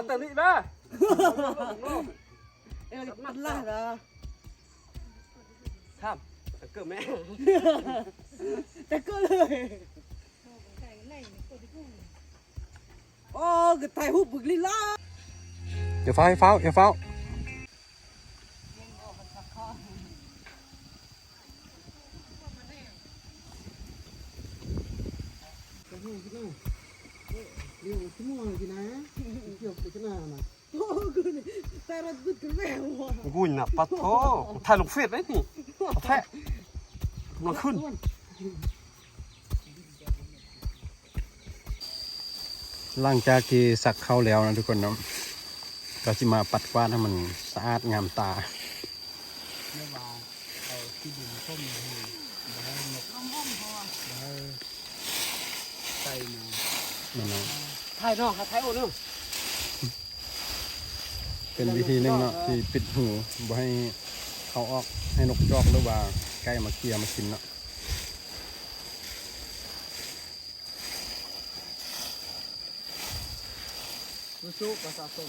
ตอนนี้บ้าปัดล่าเหรอครับเกิดแม่ แต่ก็เลยโอ้ก็ตายหุบบึกลีลาอย่าเฝ้าอย่าเฝ้าเดี๋ยวชั่วโมงกี่นะเกี่ยวกับขนาดน่ะโอ้กูนี่แต่เราบึกกันแม่หัวกูน่ะปัดโถถ่ายลงเฟซได้นี่แท้มันขึ้นหลังจากที่สักเข้าแล้วนะทุกคนเนาะก็จะมาปัดกวาดให้มันสะอาดงามตาไม่ว่าเอาที่ดินต้มให้ให้นกให้ไก่มามันเนาะ ถ่ายนอกถ่ายโอ้เนาะเป็นวิธีหนึงเนาะที่ปิดหูบ่ให้เขาออกให้นกจอกหรือว่าไก่มาเคี่ยมากินเนาะสู้ๆประชาชน